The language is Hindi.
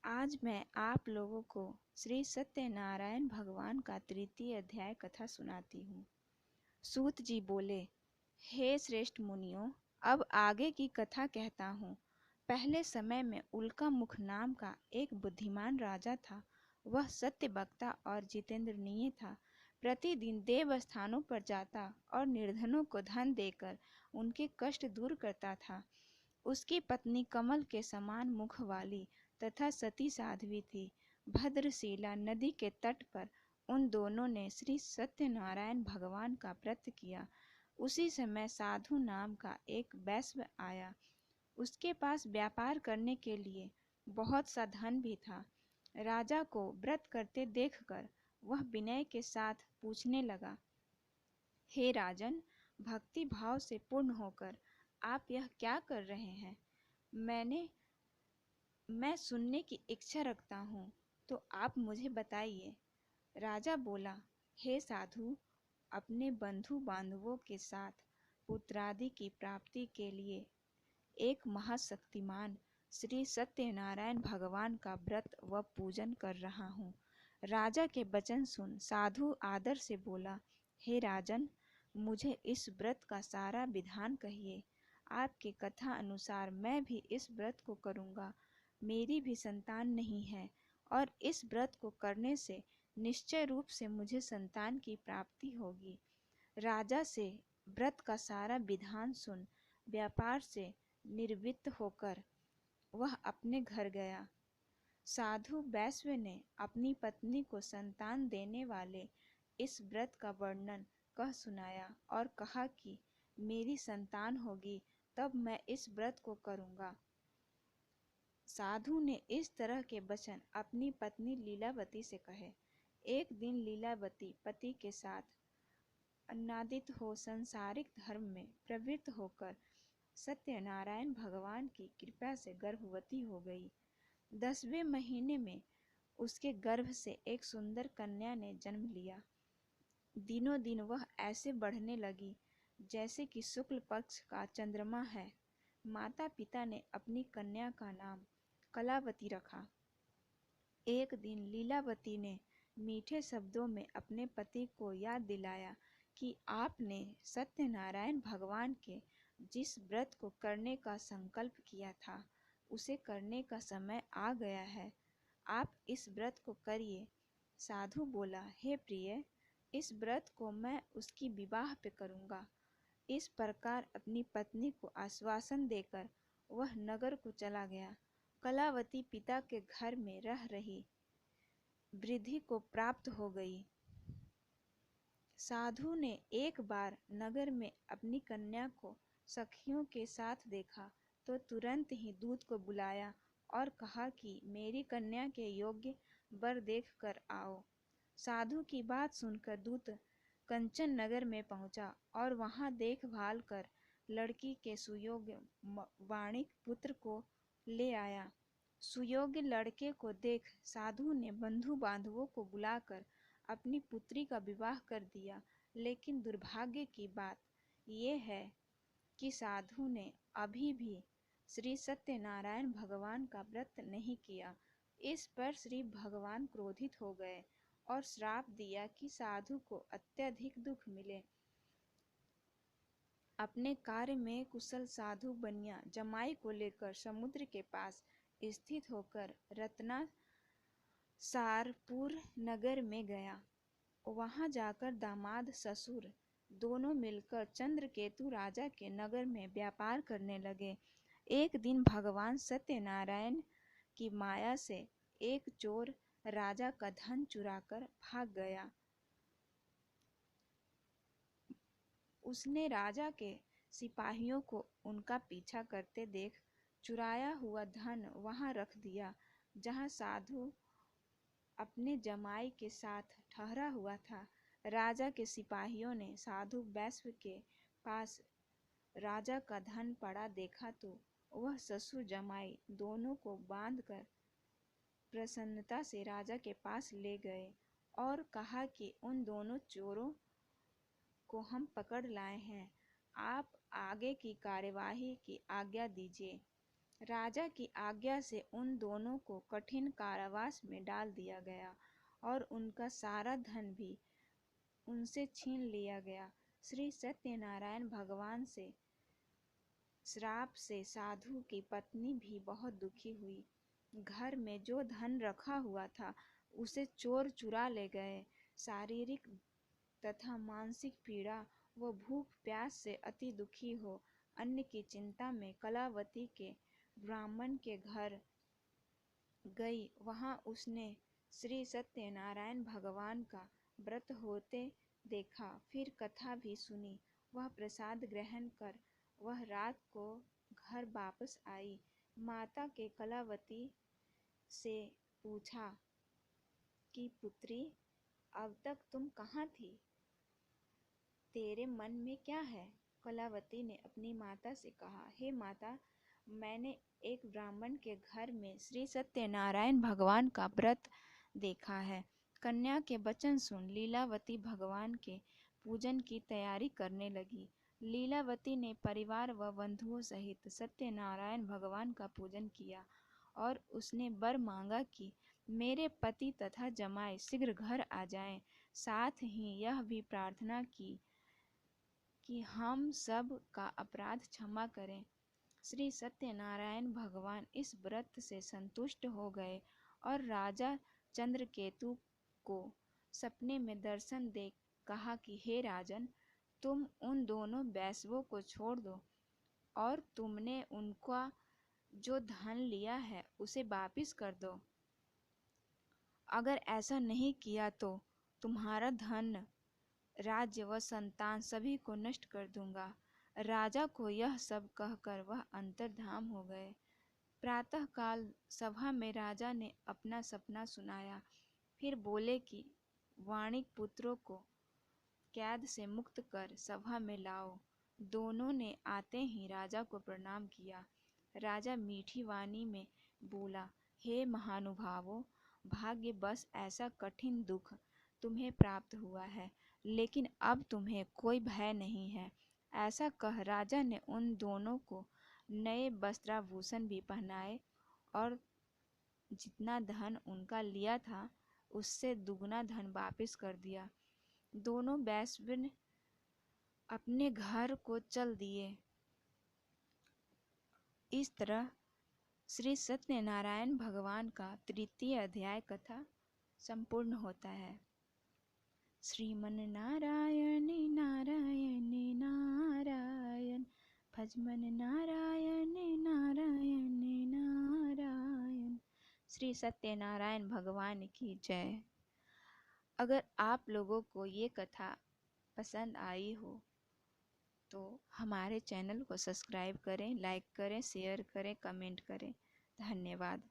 आज मैं आप लोगों को श्री सत्यनारायण भगवान का तृतीय अध्याय कथा सुनाती हूँ। सूत जी बोले, हे श्रेष्ठ मुनियों, अब आगे की कथा कहता हूँ। पहले समय में उल्का मुख नाम का एक बुद्धिमान राजा था। वह सत्य वक्ता और जितेंद्रिय था। प्रतिदिन देव स्थानों पर जाता और निर्धनों को धन देकर उनके कष्ट दूर करता था। उसकी पत्नी कमल के समान मुख वाली तथा सती साध्वी थी। भद्रशिला नदी के तट पर उन दोनों ने श्री सत्यनारायण भगवान का व्रत किया। उसी समय साधु नाम का एक वैश्य आया। उसके पास व्यापार करने के लिए बहुत सा धन भी था। राजा को व्रत करते देखकर वह विनय के साथ पूछने लगा, हे राजन, भक्ति भाव से पूर्ण होकर आप यह क्या कर रहे हैं? मैं सुनने की इच्छा रखता हूँ, तो आप मुझे बताइए। राजा बोला, हे साधु, अपने बंधु बांधवों के साथ पुत्रादि की प्राप्ति के लिए एक महाशक्तिमान श्री सत्यनारायण भगवान का व्रत व पूजन कर रहा हूँ। राजा के वचन सुन साधु आदर से बोला, हे राजन, मुझे इस व्रत का सारा विधान कहिए। आपकी कथा अनुसार मैं भी इस व्रत को करूँगा। मेरी भी संतान नहीं है और इस व्रत को करने से निश्चय रूप से मुझे संतान की प्राप्ति होगी। राजा से व्रत का सारा विधान सुन व्यापार से निवृत्त होकर वह अपने घर गया। साधु वैश्य ने अपनी पत्नी को संतान देने वाले इस व्रत का वर्णन कह सुनाया और कहा कि मेरी संतान होगी तब मैं इस व्रत को करूँगा। साधु ने इस तरह के वचन अपनी पत्नी लीलावती से कहे। एक दिन लीलावती पति के साथ अन्नादित हो संसारिक धर्म में प्रवृत्त होकर सत्यनारायण भगवान की कृपा से गर्भवती हो गई। 10वें महीने में उसके गर्भ से एक सुंदर कन्या ने जन्म लिया। दिनों दिन वह ऐसे बढ़ने लगी जैसे कि शुक्ल पक्ष का चंद्रमा है। माता पिता ने अपनी कन्या का नाम कलावती रखा। एक दिन लीलावती ने मीठे शब्दों में अपने पति को याद दिलाया कि आपने सत्यनारायण भगवान के जिस व्रत को करने का संकल्प किया था उसे करने का समय आ गया है। आप इस व्रत को करिए। साधु बोला, हे प्रिय, इस व्रत को मैं उसकी विवाह पे करूँगा। इस प्रकार अपनी पत्नी को आश्वासन देकर वह नगर को चला गया। कलावती पिता के घर में रह रही वृद्धि को प्राप्त हो गई। साधु ने एक बार नगर में अपनी कन्या को सखियों के साथ देखा तो तुरंत ही दूत को बुलाया और कहा कि मेरी कन्या के योग्य वर देख कर आओ। साधु की बात सुनकर दूत कंचन नगर में पहुंचा और वहां देखभाल कर लड़की के सुयोग्य वाणिक पुत्र को ले आया। सुयोग्य लड़के को देख साधु ने बंधु बांधवों को बुलाकर अपनी पुत्री का विवाह कर दिया। लेकिन दुर्भाग्य की बात यह है कि साधु ने अभी भी श्री सत्यनारायण भगवान का व्रत नहीं किया। इस पर श्री भगवान क्रोधित हो गए और श्राप दिया कि साधु को अत्यधिक दुख मिले। अपने कार्य में कुशल साधु बनिया जमाई को लेकर समुद्र के पास स्थित होकर रत्नासारपुर नगर में गया। वहां जाकर दामाद ससुर दोनों मिलकर चंद्रकेतु राजा के नगर में व्यापार करने लगे। एक दिन भगवान सत्यनारायण की माया से एक चोर राजा का धन चुराकर भाग गया। उसने राजा के सिपाहियों को उनका पीछा करते देख चुराया हुआ धन वहां रख दिया जहां साधु अपने जमाई के साथ ठहरा हुआ था। राजा के सिपाहियों ने साधु वैश्य के पास राजा का धन पड़ा देखा तो वह ससुर जमाई दोनों को बांधकर प्रसन्नता से राजा के पास ले गए और कहा कि उन दोनों चोरों को हम पकड़ लाए हैं। आप आगे की कार्यवाही की आज्ञा दीजिए। राजा की आज्ञा से उन दोनों को कठिन कारावास में डाल दिया गया और उनका सारा धन भी उनसे छीन लिया गया। श्री सत्यनारायण भगवान से श्राप से साधु की पत्नी भी बहुत दुखी हुई। घर में जो धन रखा हुआ था उसे चोर चुरा ले गए। शारीरिक तथा मानसिक पीड़ा व भूख प्यास से अति दुखी हो अन्न की चिंता में कलावती के ब्राह्मण के घर गई। वहां उसने श्री सत्यनारायण भगवान का व्रत होते देखा, फिर कथा भी सुनी। वह प्रसाद ग्रहण कर वह रात को घर वापस आई। माता के कलावती से पूछा कि पुत्री, अब तक तुम कहाँ थी? तेरे मन में क्या है? कलावती ने अपनी माता से कहा, हे माता, मैंने एक ब्राह्मण के घर में श्री सत्यनारायण भगवान का व्रत देखा है। कन्या के वचन सुन लीलावती भगवान के पूजन की तैयारी करने लगी। लीलावती ने परिवार व बंधुओं सहित सत्यनारायण भगवान का पूजन किया और उसने वर मांगा कि मेरे पति तथा जमाई शीघ्र घर आ जाएं। साथ ही यह भी प्रार्थना की कि हम सब का अपराध क्षमा करें। श्री सत्यनारायण भगवान इस व्रत से संतुष्ट हो गए और राजा चंद्रकेतु को सपने में दर्शन दे कहा कि हे राजन, तुम उन दोनों वैश्यों को छोड़ दो और तुमने उनका जो धन लिया है उसे वापिस कर दो। अगर ऐसा नहीं किया तो तुम्हारा धन, राज्य व संतान सभी को नष्ट कर दूंगा। राजा को यह सब कहकर वह अंतर्धान हो गए। प्रातःकाल सभा में राजा ने अपना सपना सुनाया। फिर बोले कि वाणिक पुत्रों को कैद से मुक्त कर सभा में लाओ। दोनों ने आते ही राजा को प्रणाम किया। राजा मीठी वाणी में बोला, हे महानुभावों, भाग्यवश ऐसा कठिन दुख तुम्हें प्राप्त हुआ है, लेकिन अब तुम्हें कोई भय नहीं है। ऐसा कह राजा ने उन दोनों को नए वस्त्राभूषण भी पहनाए और जितना धन उनका लिया था उससे दुगना धन वापस कर दिया। दोनों वैश्य अपने घर को चल दिए। इस तरह श्री सत्यनारायण भगवान का तृतीय अध्याय कथा संपूर्ण होता है। श्रीमन नारायण नारायण नारायण, भजमन नारायण नारायण नारायण। श्री सत्यनारायण भगवान की जय। अगर आप लोगों को ये कथा पसंद आई हो तो हमारे चैनल को सब्सक्राइब करें, लाइक करें, शेयर करें, कमेंट करें। धन्यवाद।